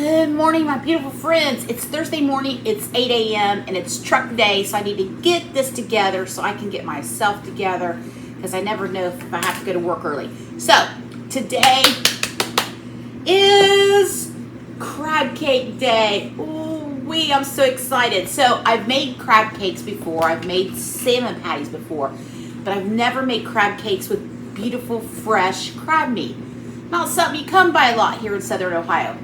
Good morning, my beautiful friends. It's Thursday morning, it's 8 a.m. and it's truck day, so I need to get this together so I can get myself together because I never know if I have to go to work early. So, today is crab cake day. Ooh-wee, I'm so excited. So, I've made crab cakes before, I've made salmon patties before, but I've never made crab cakes with beautiful, fresh crab meat. Not something you come by a lot here in Southern Ohio.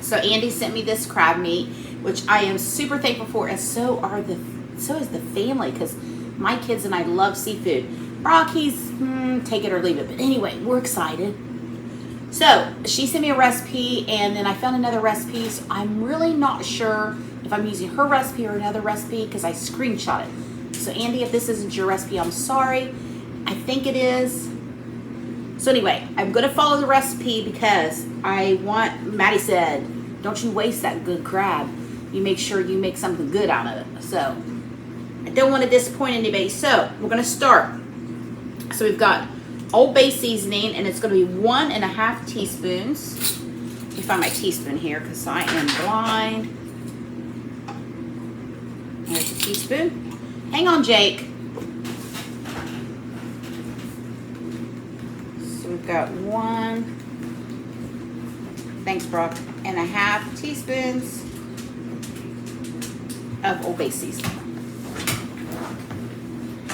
So Andy sent me this crab meat, which I am super thankful for, and so is the family, because my kids and I love seafood. Rocky's take it or leave it, but anyway, we're excited. So she sent me a recipe, and then I found another recipe. So I'm really not sure if I'm using her recipe or another recipe because I screenshot it. So Andy, if this isn't your recipe, I'm sorry. I think it is. So anyway, I'm going to follow the recipe because Maddie said, don't you waste that good crab. You make sure you make something good out of it. So I don't want to disappoint anybody. So we're going to start. So we've got Old Bay seasoning, and it's going to be 1.5 teaspoons. Let me find my teaspoon here because I am blind. There's a teaspoon. Hang on, Jake. We've got 1.5 teaspoons of Old Bay seasoning.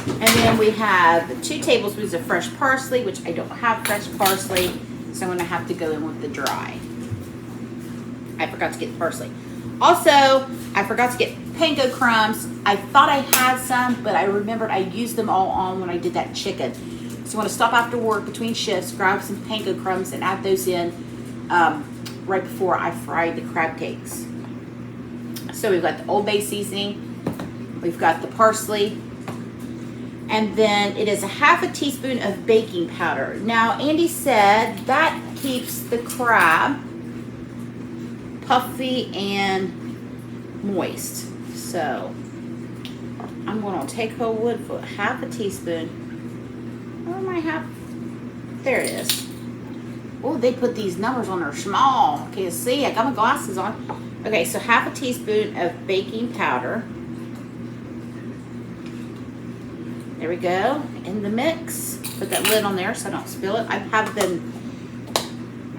And then we have 2 tablespoons of fresh parsley, which I don't have fresh parsley, so I'm going to have to go in with the dry. I forgot to get the parsley. Also, I forgot to get panko crumbs. I thought I had some, but I remembered I used them all on when I did that chicken. So I want to stop after work between shifts, grab some panko crumbs, and add those in right before I fry the crab cakes. So we've got the Old Bay seasoning, we've got the parsley, and then it is 1/2 teaspoon of baking powder. Now Andy said that keeps the crab puffy and moist. So I'm going to take a wood for 1/2 teaspoon. Where am I half? There it is. Oh, they put these numbers on there small. Can't see. I got my glasses on. Okay, so 1/2 teaspoon of baking powder. There we go. In the mix. Put that lid on there so I don't spill it. I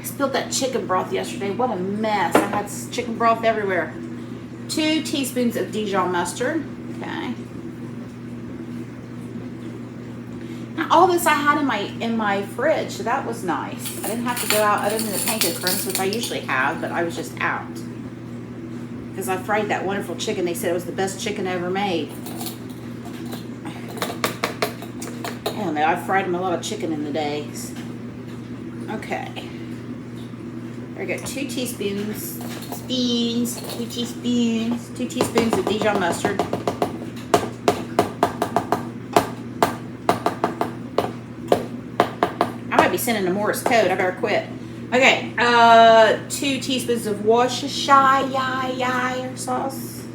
spilled that chicken broth yesterday. What a mess. I had chicken broth everywhere. 2 teaspoons of Dijon mustard. Okay. All this I had in my fridge, so that was nice. I didn't have to go out other than the panko crumbs, which I usually have, but I was just out. Because I fried that wonderful chicken. They said it was the best chicken I ever made. I don't know, I've fried them a lot of chicken in the days. Okay. There we go, 2 teaspoons of Dijon mustard. Be sending a Morse code. I better quit. Okay, 2 teaspoons of Worcestershire sauce.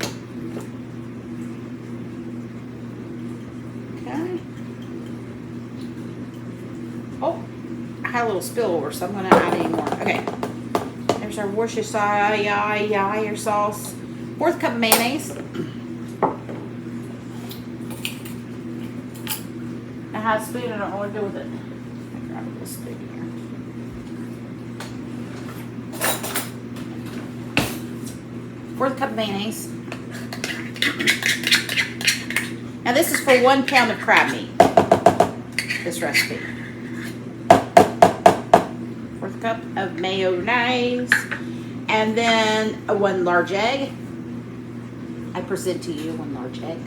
Okay. Oh, I had a little spillover, so I'm going to add any more. Okay, there's our Worcestershire sauce. 1/4 cup of mayonnaise. I have a spoon. I don't know what to do with it. Spoon here. Fourth cup of mayonnaise. Now this is for 1 pound of crab meat. This recipe. 1/4 cup of mayonnaise, and then 1 large egg. I present to you 1 large egg.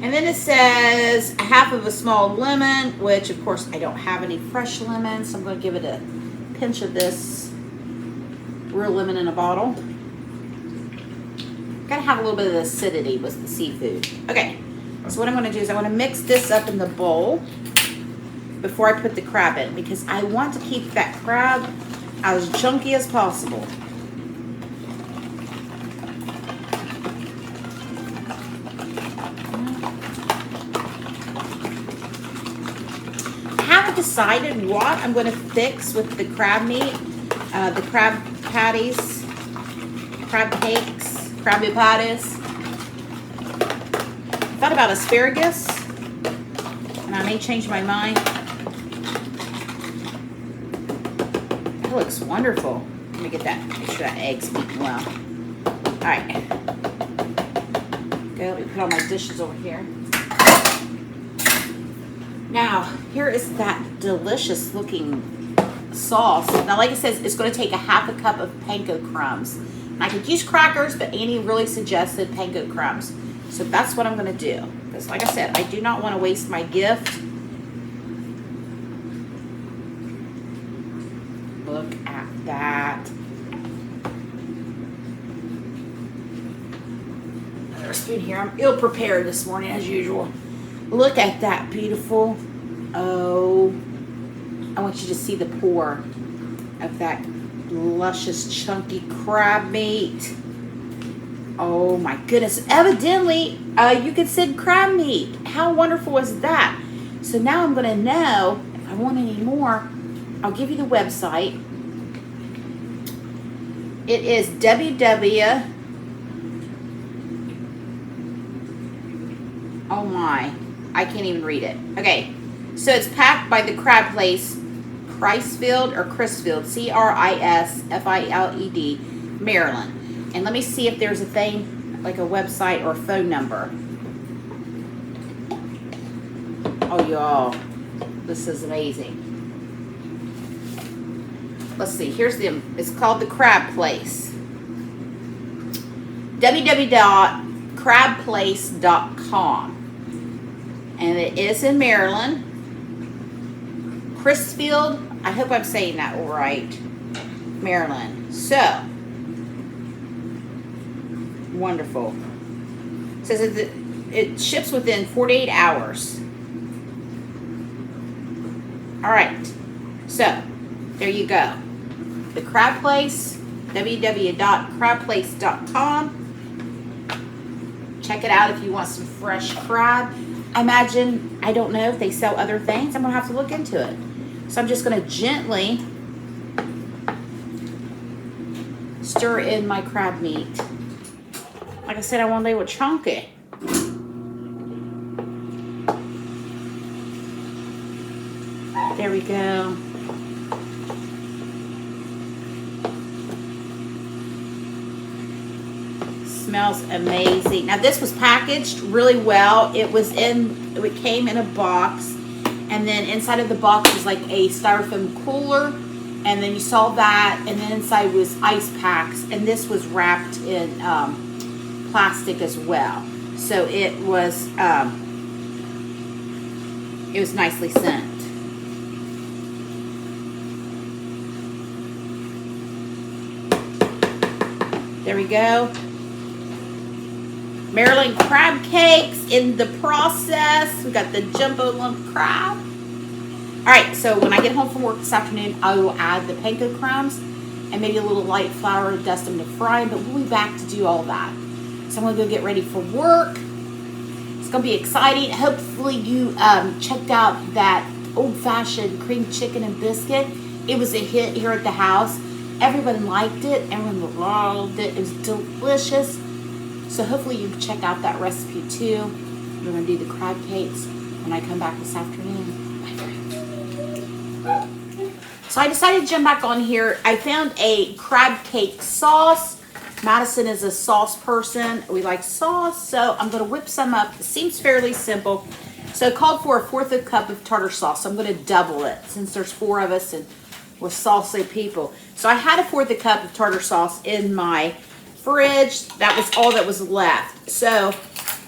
And then it says 1/2 small lemon, which of course I don't have any fresh lemon, so I'm going to give it a pinch of this real lemon in a bottle. Got to have a little bit of acidity with the seafood. Okay, so what I'm going to do is I want to mix this up in the bowl before I put the crab in, because I want to keep that crab as chunky as possible. decided what I'm going to fix with the crab meat, the crab patties, crab cakes, Krabby Patties. I thought about asparagus, and I may change my mind. That looks wonderful. Let me get that, make sure that egg's beaten well. All right. Okay, let me put all my dishes over here. Now, here is that delicious looking sauce. Now, like it says, it's going to take a half a cup of panko crumbs. I could use crackers, but Annie really suggested panko crumbs. So that's what I'm going to do. Because like I said, I do not want to waste my gift. Look at that. Another spoon here. I'm ill prepared this morning as usual. Look at that beautiful. Oh, I want you to see the pour of that luscious chunky crab meat. Oh my goodness, evidently you could send crab meat. How wonderful is that? So now I'm going to know if I want any more. I'll give you the website. It is www. Oh my, I can't even read it. Okay, so it's packed by the Crab Place, Chrisfield or Crisfield, Crisfield, Maryland. And let me see if there's a thing, like a website or a phone number. Oh, y'all, this is amazing. Let's see, here's it's called the Crab Place. www.crabplace.com. And it is in Maryland. Crisfield, I hope I'm saying that all right. Maryland. So, wonderful. It says it ships within 48 hours. All right. So, there you go. The Crab Place, www.crabplace.com. Check it out if you want some fresh crab. I imagine, I don't know if they sell other things. I'm going to have to look into it. So I'm just going to gently stir in my crab meat. Like I said, I want to leave it chunky. There we go. Smells amazing. Now this was packaged really well. It came in a box, and then inside of the box was like a styrofoam cooler, and then you saw that, and then inside was ice packs, and this was wrapped in plastic as well. So it was nicely sent. There we go. Maryland crab cakes in the process. We got the jumbo lump crab. All right, so when I get home from work this afternoon, I will add the panko crumbs and maybe a little light flour to dust them to fry, but we'll be back to do all that. So I'm gonna go get ready for work. It's gonna be exciting. Hopefully you checked out that old-fashioned cream chicken and biscuit. It was a hit here at the house. Everyone liked it. Everyone loved it. It was delicious. So hopefully you check out that recipe too. We're going to do the crab cakes when I come back this afternoon. So I decided to jump back on here. I found a crab cake sauce. Madison is a sauce person. We like sauce, so I'm going to whip some up. It seems fairly simple. So it called for a 1/4 cup of tartar sauce. So I'm going to double it since there's 4 of us and we're saucy people. So I had a 1/4 cup of tartar sauce in my fridge. That was all that was left. So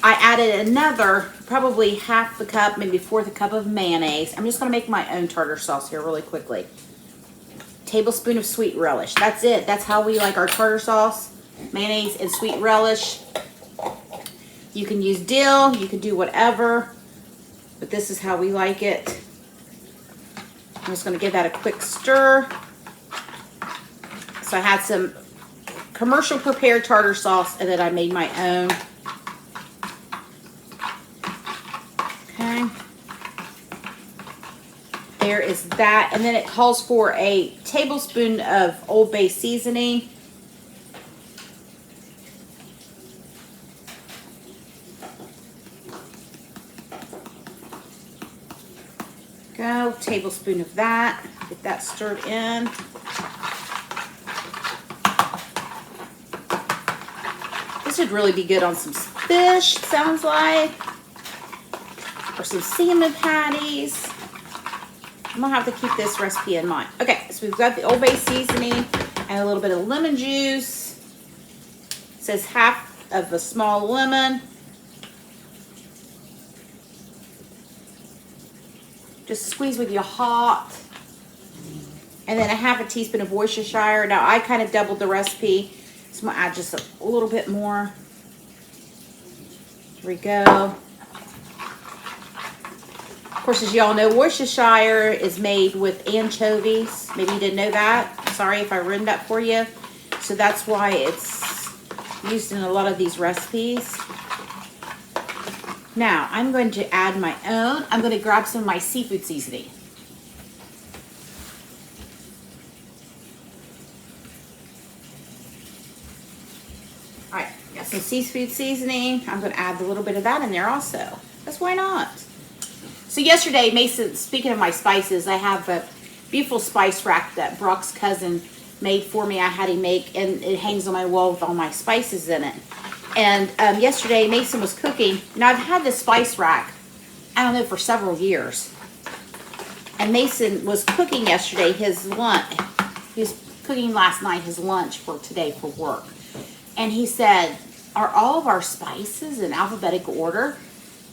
I added another, probably 1/2 cup, maybe 1/4 cup of mayonnaise. I'm just going to make my own tartar sauce here really quickly. Tablespoon of sweet relish. That's it. That's how we like our tartar sauce. Mayonnaise and sweet relish. You can use dill. You can do whatever. But this is how we like it. I'm just going to give that a quick stir. So I had some commercial prepared tartar sauce, and then I made my own. Okay. there is that. And then it calls for a tablespoon of Old Bay seasoning. Go, tablespoon of that. Get that stirred in. This would really be good on some fish, sounds like. Or some salmon patties. I'm gonna have to keep this recipe in mind. Okay, so we've got the Old Bay seasoning and a little bit of lemon juice. It says half of a small lemon. Just squeeze with your hot. And then a half a teaspoon of Worcestershire. Now I kind of doubled the recipe, so I'm gonna add just a little bit more. Here we go. Of course, as y'all know, Worcestershire is made with anchovies. Maybe you didn't know that. Sorry if I ruined that for you. So that's why it's used in a lot of these recipes. Now, I'm going to add my own. I'm going to grab some of my seafood seasoning. All right, got some seafood seasoning. I'm going to add a little bit of that in there also. Because why not? So yesterday, Mason, speaking of my spices, I have a beautiful spice rack that Brock's cousin made for me. I had him make, and it hangs on my wall with all my spices in it. And yesterday, Mason was cooking. Now, I've had this spice rack, I don't know, for several years. And Mason was cooking yesterday his lunch. He was cooking last night his lunch for today for work. And he said, are all of our spices in alphabetical order?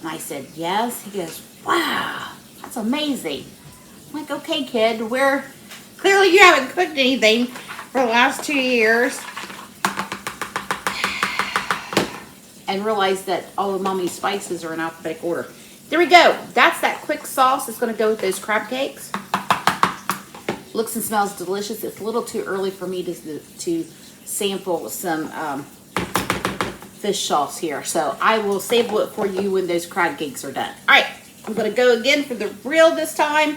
And I said, yes. He goes, wow, that's amazing. I'm like, okay, kid, clearly you haven't cooked anything for the last 2 years. And realized that all of Mommy's spices are in alphabetical order. There we go. That's that quick sauce that's going to go with those crab cakes. Looks and smells delicious. It's a little too early for me to sample some fish sauce here. So I will sample it for you when those crab cakes are done. All right. I'm going to go again for the real this time.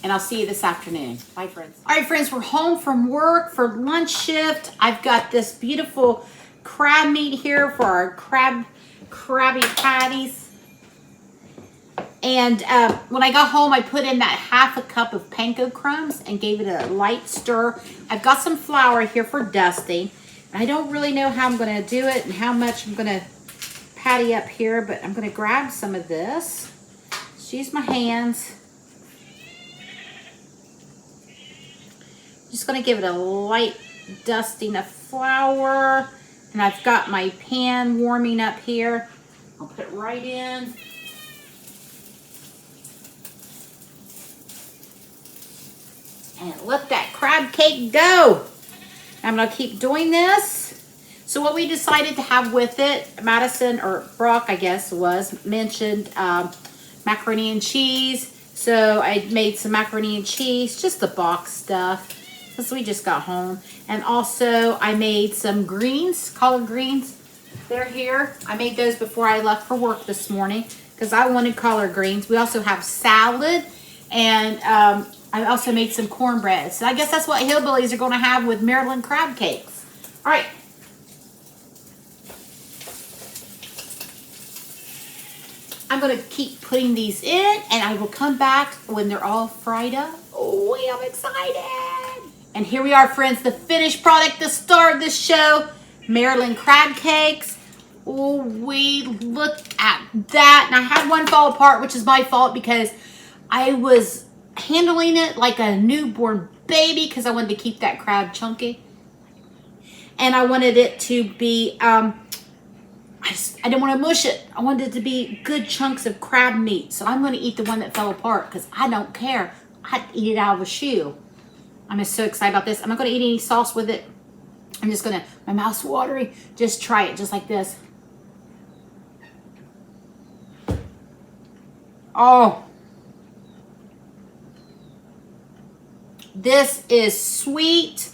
And I'll see you this afternoon. Bye, friends. All right, friends. We're home from work for lunch shift. I've got this beautiful crab meat here for our crabby patties. And when I got home, I put in that half a cup of panko crumbs and gave it a light stir. I've got some flour here for dusting. I don't really know how I'm going to do it and how much I'm going to patty up here, but I'm going to grab some of this. Just use my hands. Just going to give it a light dusting of flour. And I've got my pan warming up here. I'll put it right in. And let that crab cake go. I'm going to keep doing this. So what we decided to have with it, Madison, or Brock, I guess, mentioned macaroni and cheese. So I made some macaroni and cheese, just the box stuff, because we just got home. And also I made some greens, collard greens. They're here. I made those before I left for work this morning because I wanted collard greens. We also have salad, and I also made some cornbread. So I guess that's what hillbillies are going to have with Maryland crab cakes. All right. I'm going to keep putting these in, and I will come back when they're all fried up. Oh, I'm excited. And here we are, friends, the finished product, the star of this show, Maryland crab cakes. Oh, we look at that. And I had one fall apart, which is my fault because I was handling it like a newborn baby because I wanted to keep that crab chunky. And I wanted it to be, I didn't want to mush it. I wanted it to be good chunks of crab meat. So I'm going to eat the one that fell apart because I don't care. I'd eat it out of a shoe. I'm just so excited about this. I'm not going to eat any sauce with it. I'm just going to, my mouth's watery. Just try it just like this. Oh. This is sweet,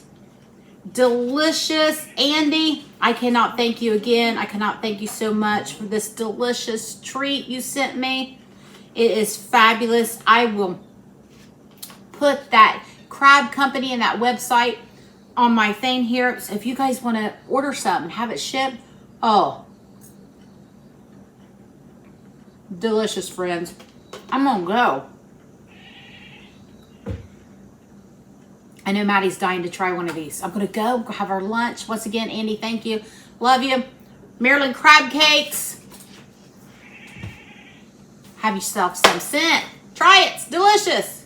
delicious. Andy, I cannot thank you again. I cannot thank you so much for this delicious treat you sent me. It is fabulous. I will put that crab company and that website on my thing here. So if you guys want to order some and have it shipped, oh, delicious, friends. I'm gonna go. I know Maddie's dying to try one of these. I'm gonna go have our lunch. Once again, Andy, thank you. Love you. Maryland crab cakes. Have yourself some scent. Try it. It's delicious.